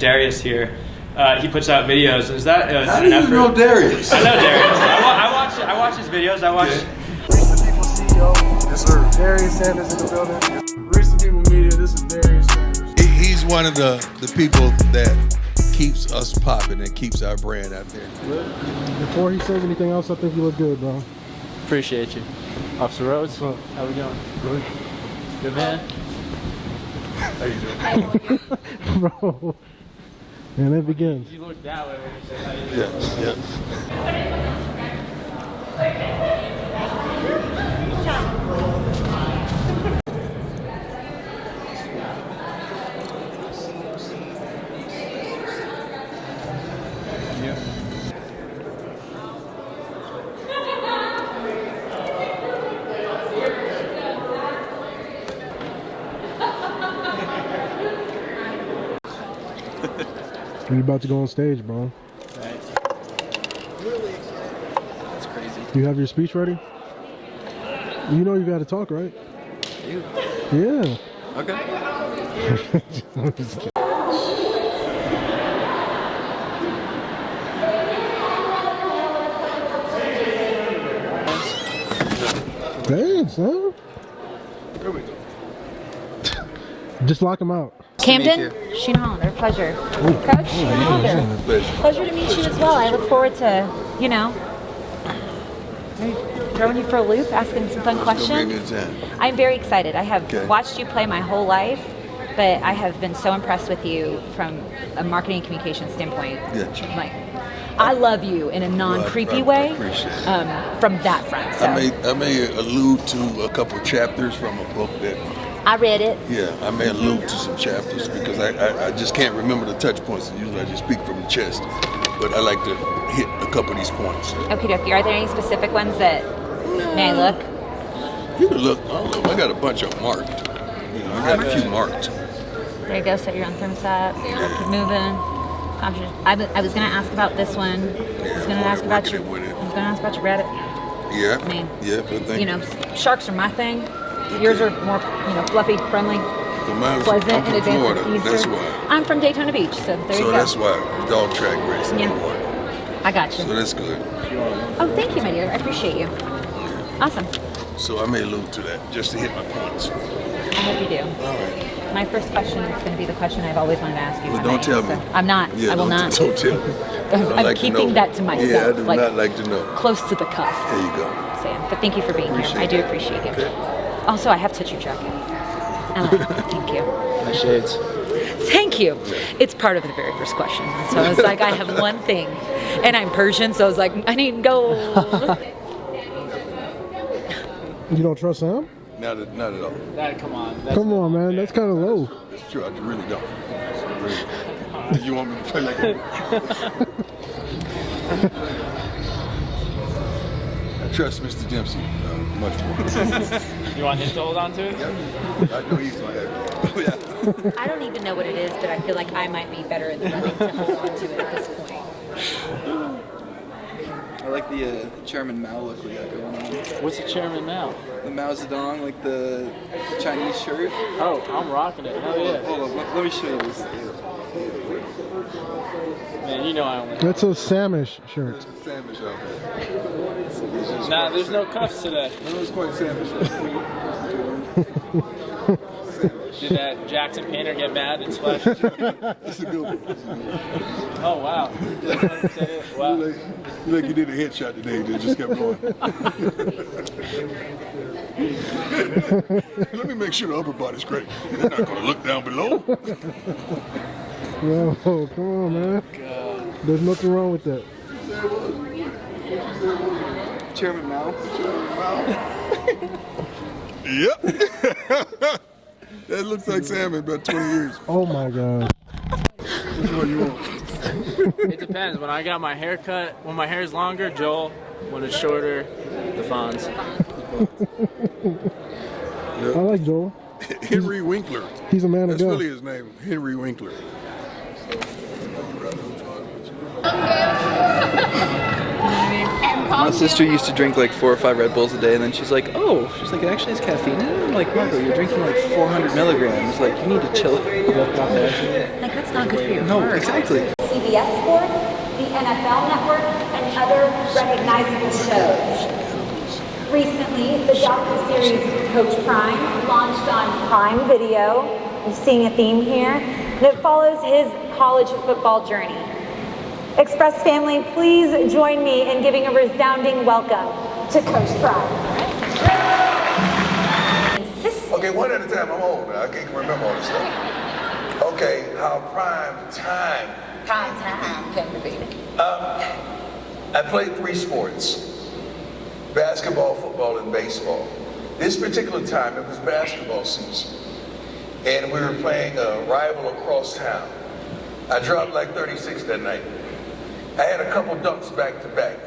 Darius here. He puts out videos. Is that how do you know Darius? I know Darius. I watch his videos. I watch. Reach the People CEO. Yes, sir. Darius Sanders in the building. Reach the People Media. This is Darius Sanders. He's one of the people that keeps us popping and keeps our brand out there. Before he says anything else, I think you look good, bro. Appreciate you. Officer Rhodes, how we doing? Good. Good man. How you doing? Bro. And it begins. You look that way when you say how you doing. Yeah. You're about to go on stage, bro. Right. That's crazy. Do you have your speech ready? You know you got to talk, right? You? Yeah. Okay. Dance, huh? There we go. Just lock him out. Camden, Sheena Hollander, pleasure. Coach, Sheena Hollander. Pleasure to meet you as well. I look forward to, throwing you for a loop, asking some fun questions. It's gonna be a good time. I'm very excited. I have Okay. watched you play my whole life, but I have been so impressed with you from a marketing and communication standpoint. Gotcha. Like, I love you in a non-creepy I way. appreciate it. From that front. So I may allude to a couple chapters from a book that. I read it. Yeah, I may allude to some chapters because I just can't remember the touch points. Usually I just speak from the chest, but I like to hit a couple of these points. Okie dokie. Are there any specific ones that may I look? You can look. I got a bunch of them marked. I got a few marked. There you go. Set your own thermostat. Keep moving. I was going to ask about this one. I was going to ask about your. I was going to ask about your rabbit. Yeah. I mean, yeah, but thank you. Sharks are my thing. Yours are more, fluffy, friendly, pleasant, I'm in from Florida. advance. That's why. I'm from Daytona Beach, so there you So go. that's why dog track racing. Yeah. I got you. So that's good. Oh, thank you, my dear. I appreciate you. Awesome. So I may allude to that just to hit my points. I hope you do. All right. My first question is going to be the question I've always wanted to ask you. Well, don't tell me. I'm not. Yeah, I will not. Don't tell me. I'm like to keeping know. that to myself. Yeah, I do not like to know. Close to the cuff. There you go. Sam, but thank you for being Appreciate here. I do that. appreciate you. Okay. Also, I have touched your jacket. Thank you. My shades. Thank you. It's part of the very first question. So I was like, I have one thing. And I'm Persian, so I was like, I need gold. You don't trust Sam? Not at all. Come on. Come on, man. That's kind of low. It's true. I really don't. Really. You want me to play like that? I trust Mr. Dempsey much more. You want him to hold on to it? Yeah. I know he's like that. Oh, yeah. I don't even know what it is, but I feel like I might be better at letting to hold on to it at this point. I like the Chairman Mao look we got going on. What's the chairman now? The Mao Zedong, like the Chinese shirt. Oh, I'm rocking it. Hell yeah. Hold on, let me show you this. Man, you know I win. That's a Samish shirt. It's a sandwich out there. Nah, there's no cuffs today. It was quite sandwich. Did that Jackson Painter get mad and splash? It's a good one. Oh, wow. Wow. You like you did a headshot today, you just kept going. Let me make sure the upper body's great. They're not going to look down below. Yo, come on, man. There's nothing wrong with that. Chairman Mao. Yep. That looks like Sam in about 20 years. Oh my God. Which one you want? It depends. When I got my hair cut, when my hair is longer, Joel. When it's shorter, the Fonz. I like Joel. Henry Winkler. He's a man of That's God. really his name, Henry Winkler. And My sister used to drink like 4 or 5 Red Bulls a day, and then she's like, it actually has caffeine in it? I'm like, Marco, you're drinking like 400 milligrams. Like, you need to chill. Like, that's not good for your No, heart. exactly. CBS Sports, the NFL Network, and other recognizable shows. Recently, the docu-series Coach Prime launched on Prime Video. You're seeing a theme here. And it follows his college football journey. Express family, please join me in giving a resounding welcome to Coach Prime. Okay, one at a time. I'm old now. I can't remember all this stuff. Okay, how prime time came to be. I played 3 sports. Basketball, football, and baseball. This particular time, it was basketball season. And we were playing a rival across town. I dropped like 36 that night. I had a couple dunks back to back.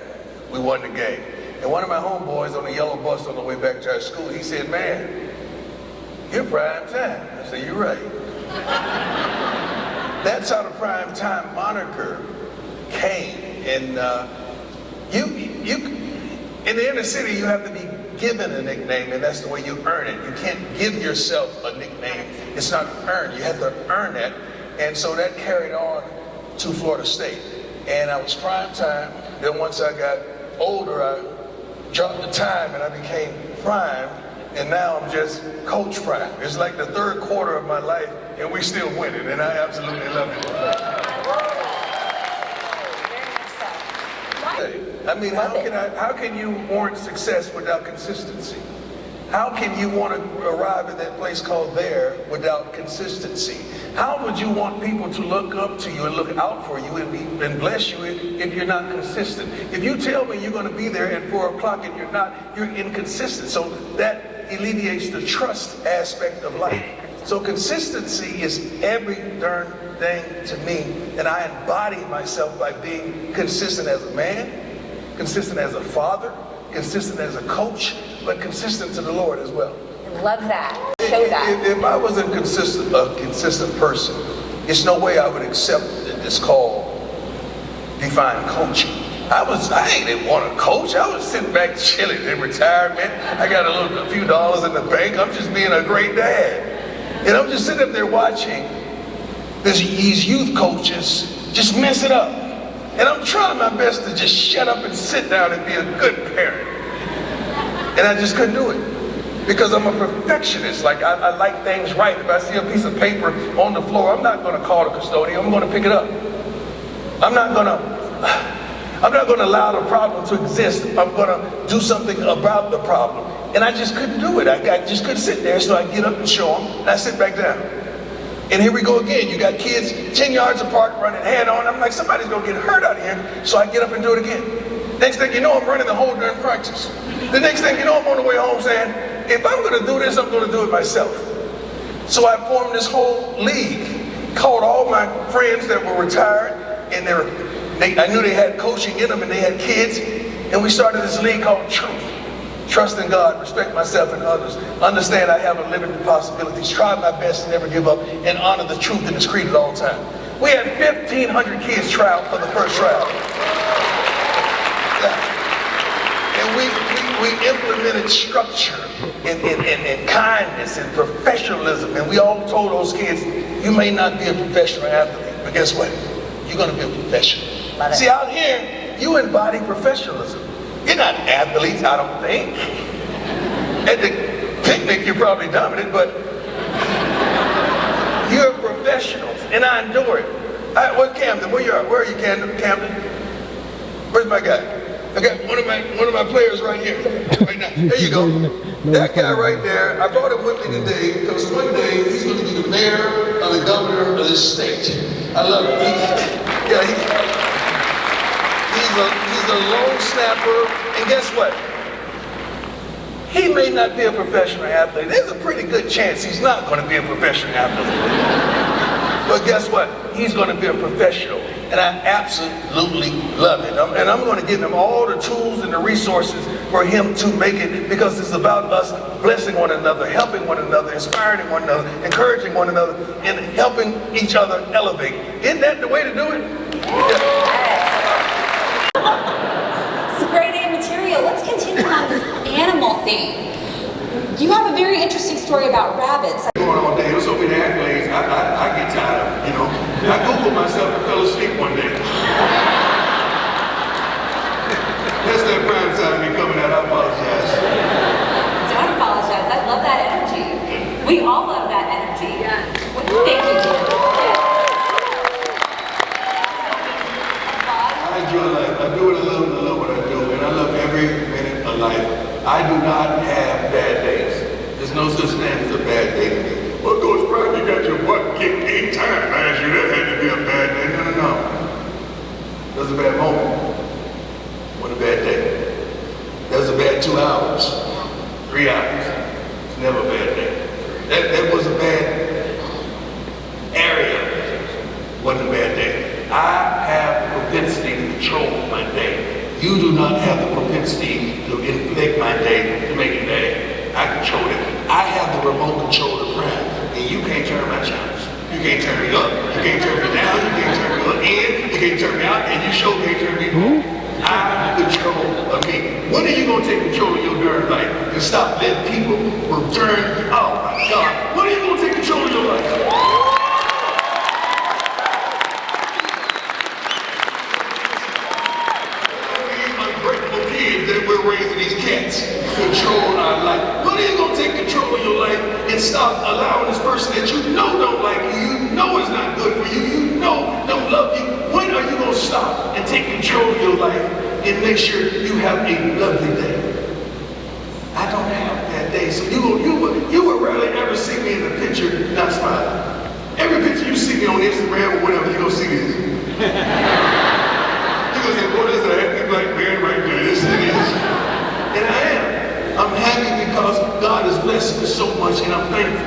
We won the game. And one of my homeboys on the yellow bus on the way back to our school, he said, man, you're prime time. I said, you're right. That's how the prime time moniker came. And in the inner city, you have to be given a nickname, and that's the way you earn it. You can't give yourself a nickname. It's not earned. You have to earn that. And so that carried on to Florida State. And I was prime time. Then once I got older, I dropped the time and I became prime. And now I'm just Coach Prime. It's like the 3rd quarter of my life, and we still winning, and I absolutely love it. I mean, how can you warrant success without consistency? How can you want to arrive at that place called there without consistency? How would you want people to look up to you and look out for you and bless you if you're not consistent? If you tell me you're going to be there at 4 o'clock and you're not, you're inconsistent. So that alleviates the trust aspect of life. So consistency is every darn thing to me, and I embody myself by being consistent as a man, consistent as a father, consistent as a coach, but consistent to the Lord as well. Love that. Show that. If I was a consistent person, there's no way I would accept this call, defined coaching. I didn't want to coach. I was sitting back chilling in retirement. I got a few dollars in the bank. I'm just being a great dad. And I'm just sitting up there watching these youth coaches just mess it up. And I'm trying my best to just shut up and sit down and be a good parent. And I just couldn't do it. Because I'm a perfectionist. Like, I like things right. If I see a piece of paper on the floor, I'm not going to call the custodian. I'm going to pick it up. I'm not going to allow the problem to exist. I'm going to do something about the problem. And I just couldn't do it. I just couldn't sit there. So I get up and show them, and I sit back down. And here we go again. You got kids 10 yards apart running head on. I'm like, somebody's going to get hurt out of here. So I get up and do it again. Next thing you know, I'm running the whole darn practice. The next thing you know, I'm on the way home saying, if I'm going to do this, I'm going to do it myself. So I formed this whole league, called all my friends that were retired, and I knew they had coaching in them and they had kids, and we started this league called Truth. Trust in God, respect myself and others, understand I have unlimited possibilities, try my best to never give up, and honor the truth that is created all the time. We had 1,500 kids try out for the first trial. And we implemented structure and kindness and professionalism, and we all told those kids, you may not be a professional athlete, but guess what? You're going to be a professional. See, out here, you embody professionalism. You're not athletes, I don't think. At the picnic, you're probably dominant, but you're professionals, and I endure it. Where's Camden? Where are you, Camden? Where's my guy? I got one of my players right here, right now. There you go. That guy right there, I brought him with me today because one day he's going to be the mayor or the governor of this state. I love him. He's a long snapper, and guess what? He may not be a professional athlete. There's a pretty good chance he's not going to be a professional athlete. But guess what? He's going to be a professional, and I absolutely love it. And I'm going to give him all the tools and the resources for him to make it, because it's about us blessing one another, helping one another, inspiring one another, encouraging one another, and helping each other elevate. Isn't that the way to do it? Yeah. It's a great name to theme. You have a very interesting story about rabbits. Going all day, so many accolades, I get tired of it, you know. I Googled myself and fell asleep one day. That's that prime time me coming out, I apologize. Don't apologize. I love that energy. We all love that energy. Yeah. Thank you, Gina. I enjoy life. I do what I love and I love what I do. And I love every minute of life. I do not have bad days. There's no such thing as a bad day to me. Well, Coach Prime, you got your butt kicked 8 times last year. That had to be a bad day. No. That was a bad moment. What a bad day. That was a bad 2 hours. 3 hours. It's never a bad day. That was a bad area. Wasn't a bad day. I have the propensity to control my day. You do not have the propensity to inflict my day to make it bad. I control it. I have the remote control of the Prime, and you can't turn my channels. You can't turn me up. You can't turn me down. You can't turn me in. You can't turn me out, and you sure can't turn me home. I control of me. When are you gonna take control of your darn life and stop letting people return? Oh my God! When are you gonna take control of your life? Raising these cats, control our life. When are you gonna take control of your life and stop allowing this person that you know don't like you, you know is not good for you, you know don't love you? When are you gonna stop and take control of your life and make sure you have a lovely day? I don't have that day, so you will rarely ever see me in a picture not smiling. Every picture you see me on Instagram or whatever, you're gonna see this. You're gonna say, boy, there's a happy black man right there. This it is. And I am. I'm happy because God has blessed me so much and I'm thankful.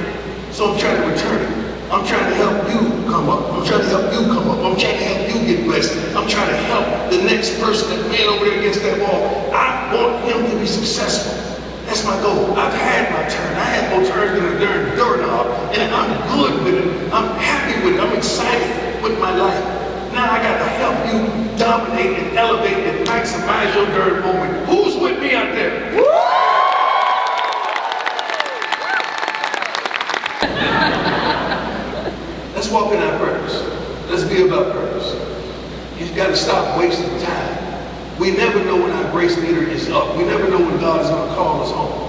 So I'm trying to return it. I'm trying to help you come up. I'm trying to help you come up. I'm trying to help you get blessed. I'm trying to help the next person, that man over there against that wall. I want him to be successful. That's my goal. I've had my turn. I had more turns than a darn doorknob. And I'm good with it. I'm happy with it. I'm excited with my life. Now I got to help you dominate and elevate and maximize your darn moment. Who's with me out there? Let's walk in our purpose. Let's be about purpose. You got to stop wasting time. We never know when our grace meter is up. We never know when God is going to call us home.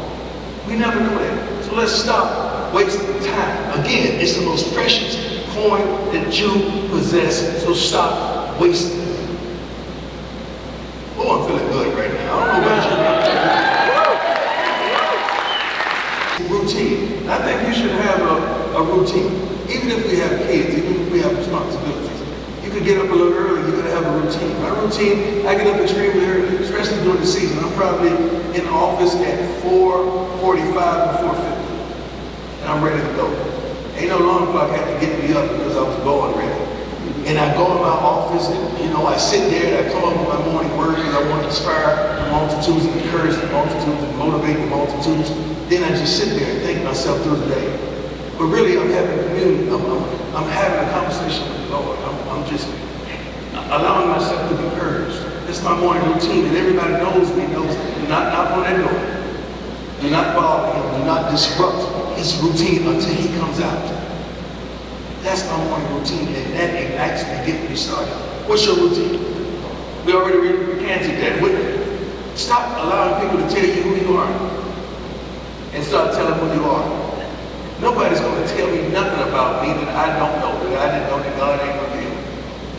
We never know that. So let's stop wasting time. Again, it's the most precious coin that you possess. So stop wasting it. Oh, I'm feeling good right now. I don't know about you. Routine. I think you should have a routine. Even if we have kids, even if we have responsibilities. You could get up a little early, you gotta have a routine. My routine, I get up extremely early, especially during the season. I'm probably in the office at 4:45 to 4:50. And I'm ready to go. Ain't no alarm clock had to get me up because I was born ready. And I go in my office and, I sit there and I come up with my morning word because I want to inspire the multitudes and encourage the multitudes and motivate the multitudes. Then I just sit there and think myself through the day. But really, I'm having communion. I'm having a conversation with the Lord. I'm just allowing myself to be purged. This is my morning routine, and everybody knows me, knows do not knock on that door. Do not bother him. Do not disrupt his routine until he comes out. That's my morning routine, and that ignites me, getting me started. What's your routine? We already recanted that. Stop allowing people to tell you who you are, and start telling who you are. Nobody's going to tell me nothing about me that I don't know, that I didn't know that God ain't revealed.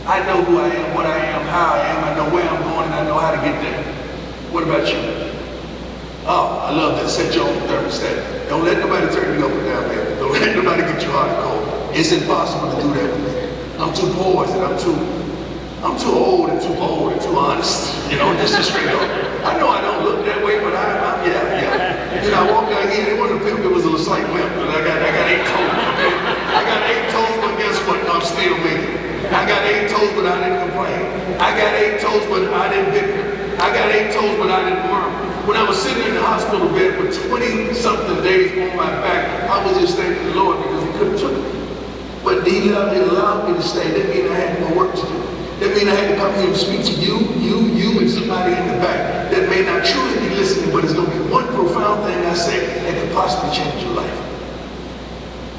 I know who I am, what I am, how I am, I know where I'm going, and I know how to get there. What about you? Oh, I love that. Set your own thermostat. Don't let nobody turn you up and down, baby. Don't let nobody get you hot and cold. It's impossible to do that with me. I'm too poised and I'm too old and too honest. Just to straight up. I know I don't look that way, but yeah. I walked down here, they wanted to think it was a slight limp, but I got 8 toes, okay? I got 8 toes, but guess what? I'm still making it. I got 8 toes, but I didn't complain. I got 8 toes, but I didn't bicker. I got 8 toes, but I didn't murmur. When I was sitting in the hospital bed for 20-something days on my back, I was just thanking the Lord because he could have took me. But he allowed me to stay. That means I had more work to do. That That means I had to come here and speak to you, and somebody in the back that may not truly be listening, but it's going to be one profound thing I say that could possibly change your life.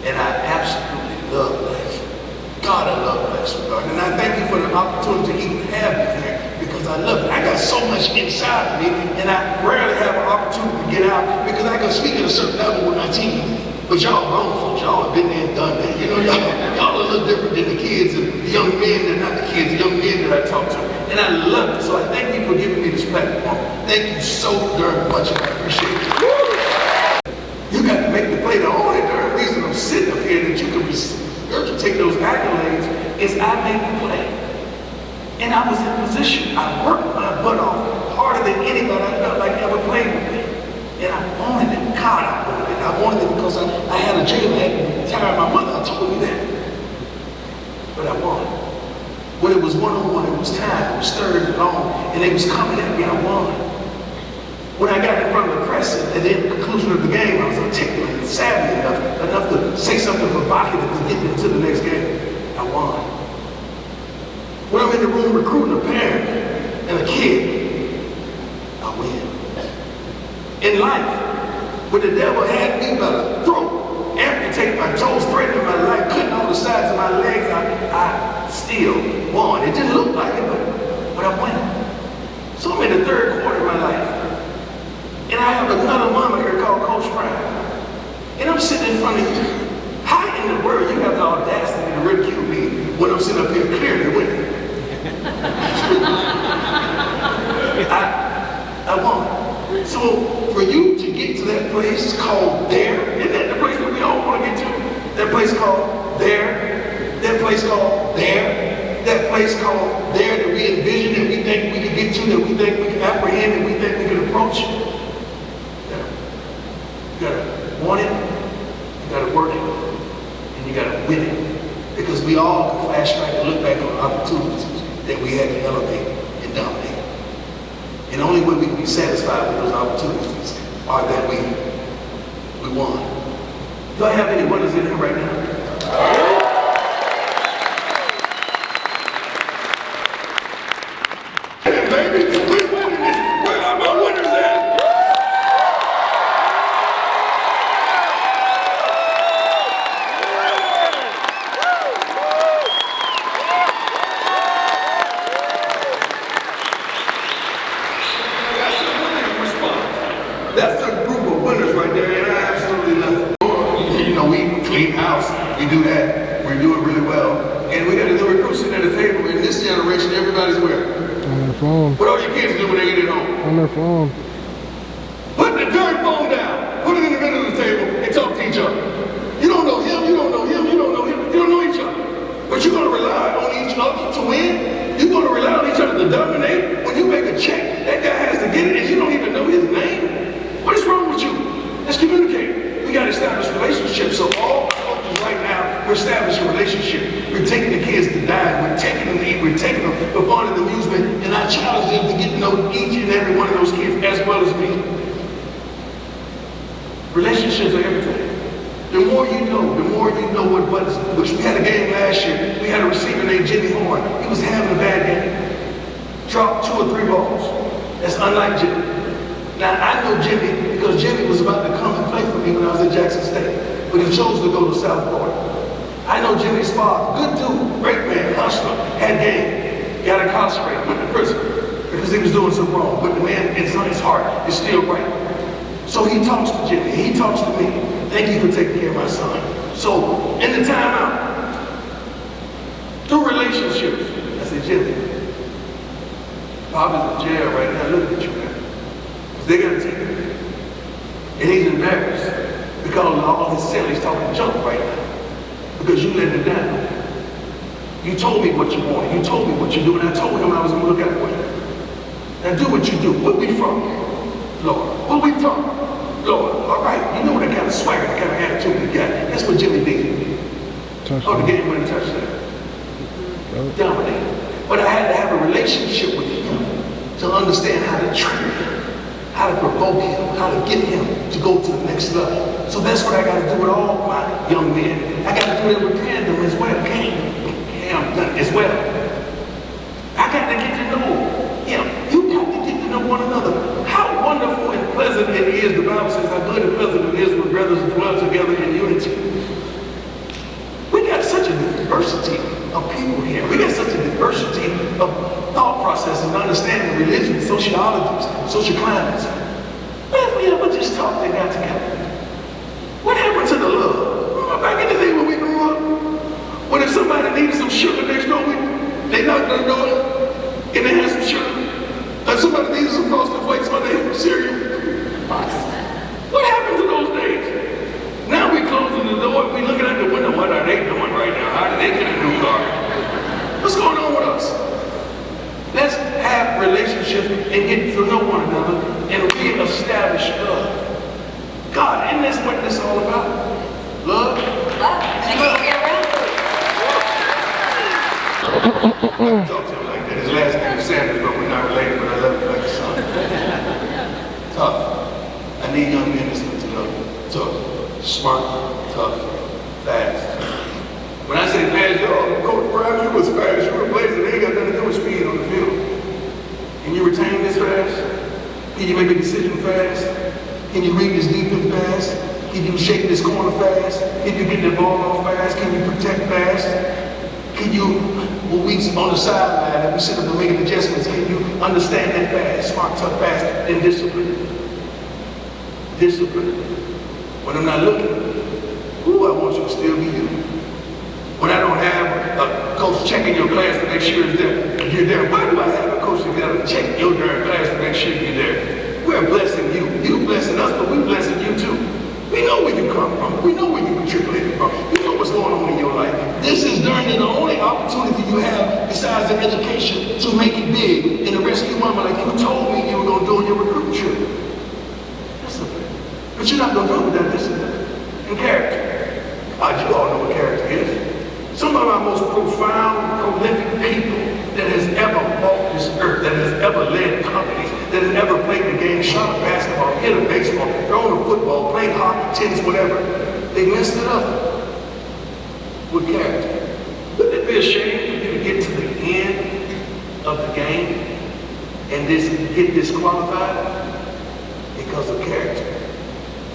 And I absolutely love life. God, I love life, sweetheart. And I thank you for the opportunity to even have you here because I love it. I got so much inside of me, and I rarely have an opportunity to get out because I can speak at a certain level with my team. But y'all grown folks, y'all have been there and done that. You know, y'all are a little different than the kids and the young men, they're not the kids, the young men that I talk to. And I love it. So I thank you for giving me this platform. Thank you so darn much, and I appreciate it. You got to make the play. The only darn reason I'm sitting up here that you can take those accolades is I made the play. And I was in position. I worked my butt off harder than anybody I felt like ever played with me. And I wanted it. God, I wanted it. I wanted it because I had a dream. I had to retire my mother. I told you that. But I won. When it was one-on-one, it was time. It was third and long. And they was coming at me. I won. When I got in front of the press at the conclusion of the game, I was articulate and savvy enough to say something provocative to get into the next game. I won. When I'm in the room recruiting a parent and a kid, I win. In life, when the devil had me by the throat, amputate my toes, threatening my life, cutting all the sides of my legs, I still won. It didn't look like it, but I'm winning. So I'm in the third quarter of my life. And I have another mama here called Coach Prime. And I'm sitting in front of you. How in the world you have the audacity to ridicule me when I'm sitting up here clearly winning? I won. So for you to get to that place called there, isn't that the place that we all want to get to? That place called there, that place called there, that place called there that we envision, that we think we can get to, that we think we can apprehend, that we think we can approach. You gotta want it, you gotta work it, and you gotta win it. Because we all can flash back and look back on opportunities that we had to elevate and dominate. And the only way we can be satisfied with those opportunities are that we won. Do I have any winners in here right now? Hey, baby, we're winning this. Where are my winners at? That's a group of winners right there, and I absolutely love it. You know, we clean house, we do that, we do it really well. And we got to do recruits sitting at the table. In this generation, everybody's where? On their phone. What all your kids do when they get at home? On their phone. Put the darn phone down, put it in the middle of the table, and talk to each other. You don't know him, you don't know him, you don't know him, you don't know each other. But you're going to rely on each other to win? You're going to rely on each other to dominate? When you make a check, that guy has to get it, and you don't even know his name? What is wrong with you? Let's communicate. We got to establish relationships. So all our coaches right now, we're establishing a relationship. We're taking the kids to dine. We're taking them to eat. We're taking them for fun and amusement. And I challenge them to get to know each and every one of those kids as well as me. Relationships are everything. The more you know what buttons. Which we had a game last year. We had a receiver named Jimmy Horn. He was having a bad game. Dropped 2 or 3 balls. That's unlike Jimmy. Now, I know Jimmy because Jimmy was about to come and play for me when I was at Jackson State, but he chose to go to South Florida. I know Jimmy's father, good dude, great man, hustler, had game, got incarcerated, went to prison because he was doing something wrong, but the man, inside his heart, is still right. So he talks to Jimmy, he talks to me. Thank you for taking care of my son. So, in the timeout, through relationships, I said, Jimmy, Bob's in jail right now, look at you, man. They got to take him. And he's embarrassed because all his cellies talking junk right now. Because you let him down. You told me what you wanted. You told me what you do, and I told him I was going to look out for you. Now do what you do. Where we from? Florida. Where we from? Florida. All right. You know that kind of swagger, that kind of attitude you got. That's what Jimmy did. Oh, the game winning touchdown. Dominated. But I had to have a relationship with him to understand how to train him. How to provoke him, how to get him to go to the next level. So that's what I got to do with all my young men. I got to do that with Cam as well. Cam done as well. religions, sociologies, social climates. What if we ever just talked and got together? What happened to the love? Remember back in the day when we grew up? When if somebody needed some sugar next door, they knocked on the door and they had some sugar. If somebody needed some Frosted Flakes on their cereal. What happened to those days? Now we closing the door, we looking out the window, what are they doing right now? How did they get a new car? What's going on with us? Let's have relationships and get to know one another and reestablish love. God, isn't this what this is all about? Love? Love. I talk to him like that. His last name is Sanders, but we're not related, but I love him like a son. Tough. I need young men to love me. Tough. Smart. Tough. Fast. When I say fast, yo, Coach Prime, you was fast. You were blazing. They ain't got nothing to do with speed on the field. Can you retain this fast? Can you make a decision fast? Can you read this defense fast? Can you shake this corner fast? Can you get the ball off fast? Can you protect fast? Can you, when we on the sideline and we sit up and making adjustments, can you understand that fast? Smart, tough, fast, and discipline. Discipline. When I'm not looking, ooh, I want you to still be you. When I don't have a coach checking your class to make sure you're there, why do I have a coach to check your darn class to make sure you're there? We're blessing you. You blessing us, but we're blessing you too. We know where you come from. We know where you matriculated from. We know what's going on in your life. This is darn near the only opportunity you have besides an education to make it big and to rescue mama like you told me you were going to do on your recruit trip. Discipline. But you're not going to do it without discipline and character. You all know what character is. Some of our most profound, prolific people that has ever walked this earth, that has ever led companies, that has ever played the game, shot a basketball, hit a baseball, thrown a football, played hockey, tennis, whatever. They messed it up with character. Wouldn't it be a shame for you to get to the end of the game and get disqualified because of character?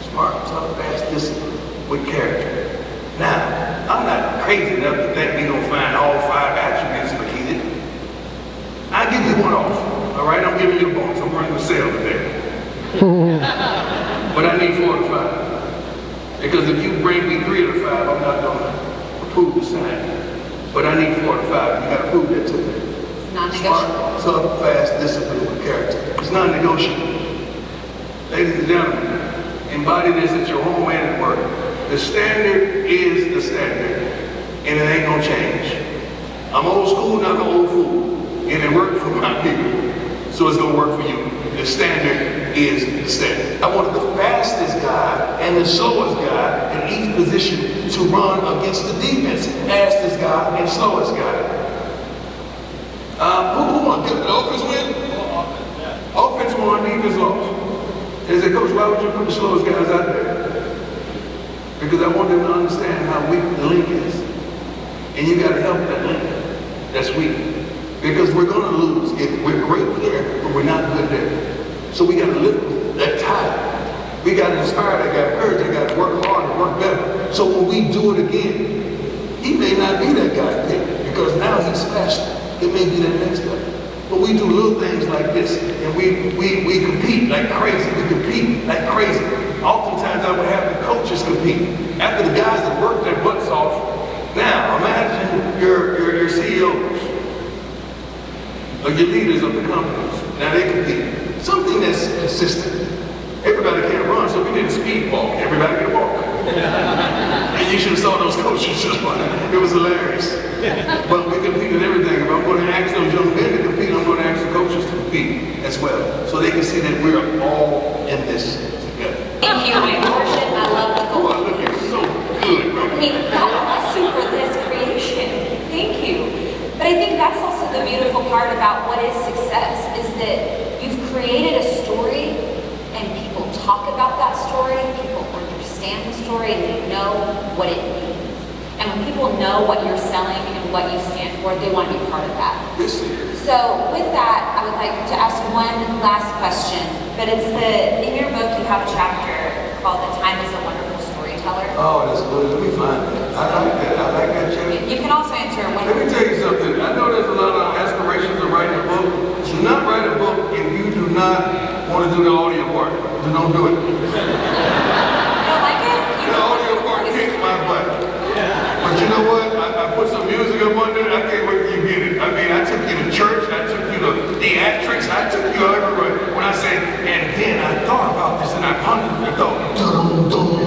Smart, tough, fast, discipline with character. Now, I'm not crazy enough to think we're gonna find all 5 attributes of a kid. I'll give you one off, all right? I'm giving you a bonus. I'm running the sale today. But I need 4 to 5. Because if you bring me 3 of the 5, I'm not gonna approve the sign. But I need 4 to 5. You gotta prove that to me. It's non-negotiable. Smart, tough, fast, discipline with character. It's non-negotiable. Ladies and gentlemen, embody this at your home and at work. The standard is the standard, and it ain't gonna change. I'm old school, not an old fool, and it worked for my people, so it's gonna work for you. The standard is the standard. I wanted the fastest guy and the slowest guy in each position to run against the defense. Fastest guy and slowest guy. Who won? Did the offense win? Offense won, defense lost. They said, Coach, why would you put the slowest guys out there? Because I want them to understand how weak the link is. And you gotta help that link that's weak. Because we're gonna lose if we're great here, but we're not good there. So we gotta lift that tide. We gotta inspire that guy, encourage that guy to work hard and work better. So when we do it again, he may not be that guy picked because now he's faster. It may be that next guy. But we do little things like this, and we compete like crazy. We compete like crazy. Oftentimes I would have the coaches compete. After the guys that worked their butts off, now imagine your CEOs or your leaders of the companies. Now they compete. Something that's consistent. Everybody can't run, so we did a speed walk. Everybody can walk. And you should have saw those coaches just running. It was hilarious. But we compete in everything. If I'm going to ask those young men to compete, I'm going to ask the coaches to compete as well. So they can see that we're all in this together. Thank you, my worship. I love the Oh, I look, it's so good, bro. I mean, God bless you for this creation. Thank you. But I think that's also the beautiful part about what is success, is that you've created a story and people talk about that story, people understand the story, and they know what it means. And when people know what you're selling and what you stand for, they want to be part of that. So with that, I would like to ask one last question, but it's in your book you have a chapter called The Time is a Wonderful Storyteller. Oh, that's good. Let me find that. I like that chapter. You can also answer Let me tell you something. I know there's a lot of aspirations of writing a book. Do not write a book then don't do it. You don't like it? You The audio part kicks my butt. But you know what? I put some music up on there. I can't wait till you get it. I mean, I took you to church. I took you to theatrics. I took you everywhere. When I say, and then I thought about this and I pondered and I thought, dum-dum.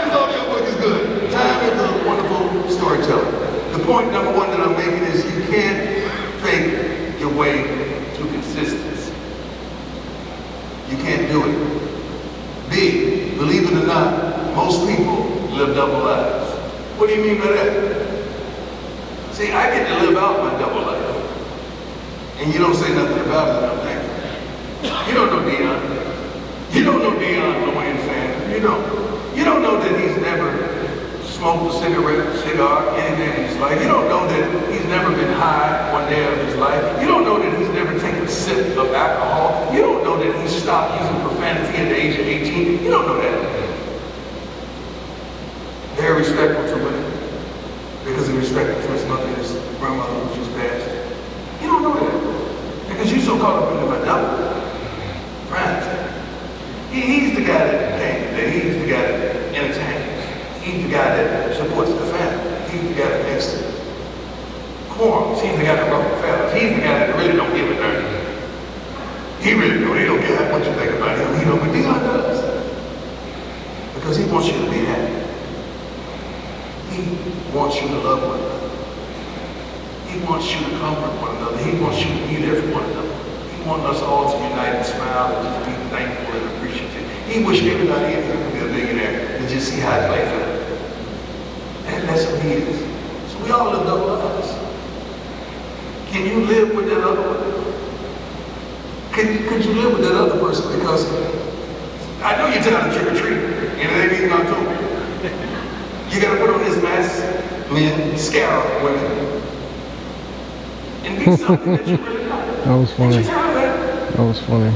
This audio book is good. Time is a wonderful storyteller. The point number one that I'm making is you can't fake your way to consistency. You can't do it. B, believe it or not, most people live double lives. What do you mean by that? See, I get to live out my double life. And you don't say nothing about it, I'm thankful. You don't know Deion. You don't know Deion Lohan fan. You don't. You don't know that he's never smoked a cigar, anything in his life. You don't know that he's never been high one day of his life. You don't know that he's never taken a sip of alcohol. You don't know that he stopped using profanity at the age of 18. You don't know that. Very respectful to women because he respected to his mother and his grandmother who just passed. You don't know that because you're so caught up in my double. Right? He's the guy that came today. He's the guy that entertains. He's the guy that supports the family. He's the guy that makes the quorums. He's the guy that ruffles feathers. He's the guy that really don't give a darn. He really don't. He don't care what you think about him. He don't, but Deion does. Because he wants you to be happy. He wants you to love one another. He wants you to comfort one another. He wants you to be there for one another. He wants us all to unite and smile and just be thankful and appreciative. He wished everybody in here could be a millionaire and just see how it plays out. And that's who he is. So we all live double lives. Can you live with that other one? Could you live with that other person? Because I know you're tired of trick-or-treating, and it ain't even October. You gotta put on this mask, men, scare women, and be something that you really like. That was funny. You're tired of that. That was funny.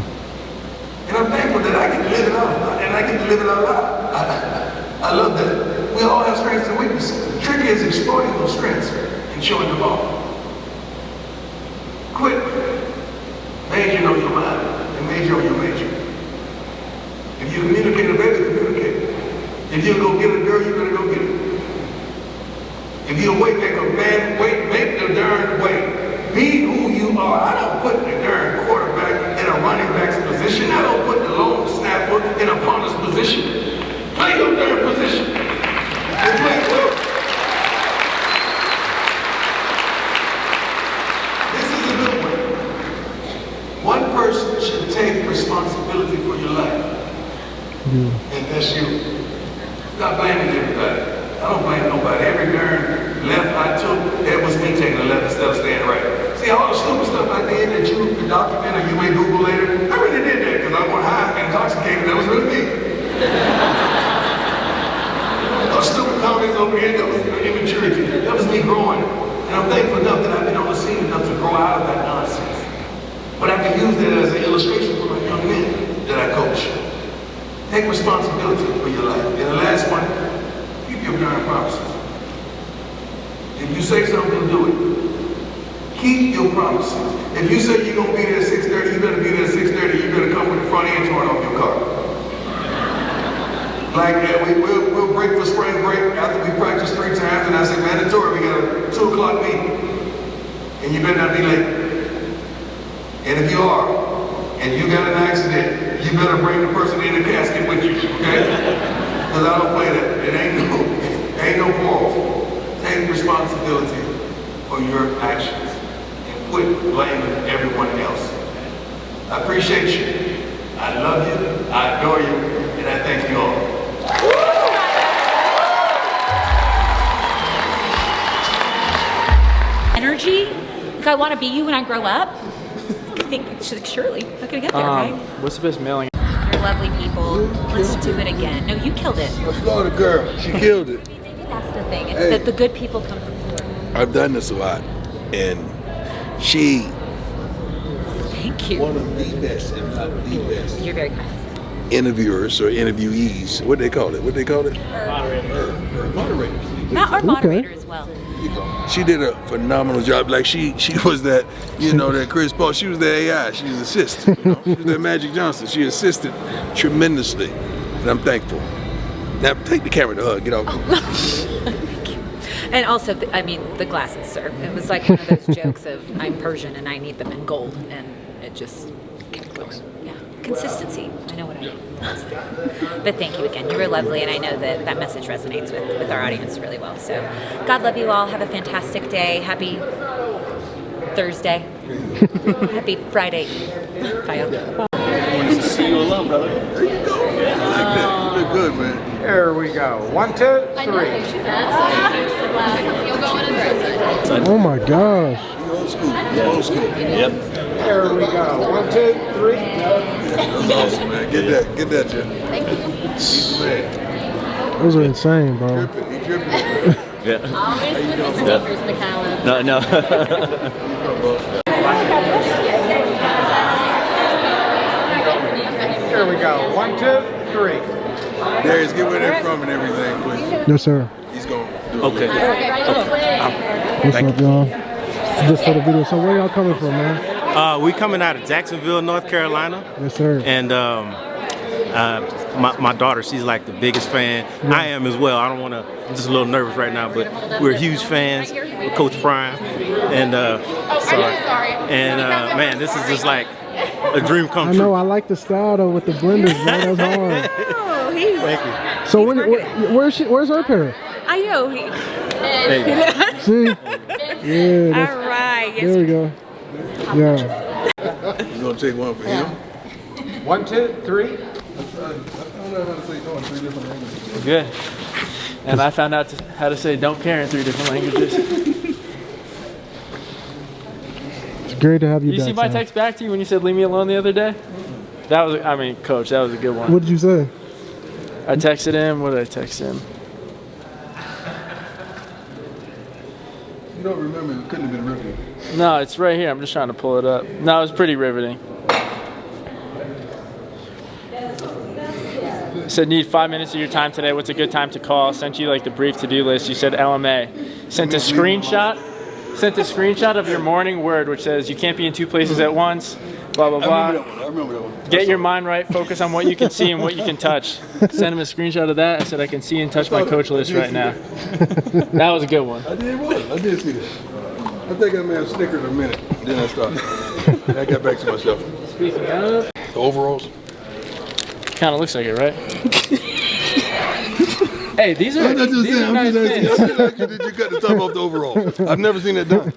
And I'm thankful that I get to live it out, and I get to live it out loud. I love that. We all have strengths and weaknesses. The trick is exploiting those strengths and showing them off. Quit majoring on your mind and major on your major. If you communicate a baby, communicate. If you go get a girl, you better go get it. If you're a weight maker, man, make the darn weight. Be who you are. I don't put the darn quarterback in a running back's position. I don't put the lone snapper in a punter's position. Play your darn position. And play well. This is a good one. One person should take responsibility for your life. And that's you. Stop blaming everybody. I don't blame nobody. Every darn left I took, that was me taking the left instead of staying right. See, all the stupid stuff I did that you can document or you may Google later, I really did that because I went high and intoxicated. That was really me. Those stupid comments over here, that was immaturity. That was me growing. And I'm thankful enough that I've been on the scene enough to grow out of that nonsense. But I can use that as an illustration for my young men that I coach. Take responsibility for your life. And the last one, keep your darn promises. If you say something, do it. Keep your promises. If you say you're going to be there at 6:30, you better be there at 6:30. You better come with the front end torn off your car. Like that, we'll break for spring break after we practice 3 times, and I say, mandatory, we got a 2 o'clock meeting. And you better not be late. And if you are, and you got an accident, you better bring the person in the casket with you, okay? Because I don't play that. It ain't no quarrels. Take responsibility for your actions and quit blaming everyone else. I appreciate you. I love you. I adore you. And I thank you all. Energy? Like I want to be you when I grow up? I think surely I'm gonna get there, right? What's the best mailing? You're lovely people. Let's do it again. No, you killed it. A Florida girl, she killed it. That's the thing. It's Hey. that the good people come from Florida. I've done this a lot, and she Thank you. one of the best, if not the best, You're very kind. interviewers or interviewees. What they call it? Moderators. Moderators. Not our moderator as well. She did a phenomenal job. Like she was that, that Chris Paul. She was the AI. She was assistant. She was that Magic Johnson. She assisted tremendously, and I'm thankful. Now take the camera to hug. Get off. And also, I mean, the glasses, sir. It was like one of those jokes of I'm Persian and I need them in gold, and it just kept going. Yeah, consistency. I know what I mean. But thank you again. You were lovely, and I know that that message resonates with our audience really well. So, God love you all. Have a fantastic day. Happy Thursday. Happy Friday. Bye. See you alone, brother. There you go. I like that. You look good, man. There we go. 1, 2, 3. Oh my gosh. Old school. Old school. Yep. There we go. 1, 2, 3. That's awesome, man. Get that, Jeff. Thank you. He's the man. Those are insane, bro. Tripping. He tripping. Yeah. Always with the sneakers, McCallum. No. There we go. 1, 2, 3. Darius, get where they're from and everything, please. Yes, sir. He's going to do it. Okay. What's up, y'all? Just for the video. So where y'all coming from, man? We coming out of Jacksonville, North Carolina, Yes, sir. and my daughter, she's like the biggest fan. I am as well. I don't want to, just a little nervous right now, but we're huge fans of Coach Prime, and man, this is just like a dream come I true. know. I like the style though with the blenders, man. That's hard. Thank you. So where's her pair? I know. See? Yeah. All right. Yes, There we go. Yeah. You going to take one for him? 1, 2, 3. I don't know how to say no in 3 different languages. Good. And I found out how to say "don't care" in 3 different languages. It's great to have you You back. see my son. text back to you when you said "leave me alone" the other day? That was, I mean, Coach, that was a good one. What did you say? I texted him. What did I text him? You don't remember, it couldn't have been riveting. No, it's right here. I'm just trying to pull it up. No, it was pretty riveting. Said need 5 minutes of your time today. What's a good time to call? Sent you like the brief to-do list. You said LMA. Sent a screenshot. Sent a screenshot of your morning word, which says you can't be in 2 places at once. Blah blah blah. I remember that one. Get your mind right. Focus on what you can see and what you can touch. Sent him a screenshot of that. I said I can see and touch my coach list right now. That was a good one. I did see that. I think I may have snickered a minute. Then I stopped. I got back to myself. Speaking of, The overalls? kind of looks like it, right? Hey, these are I'm just nice asking. pins. Did you cut the top off the overalls? I've never seen that done.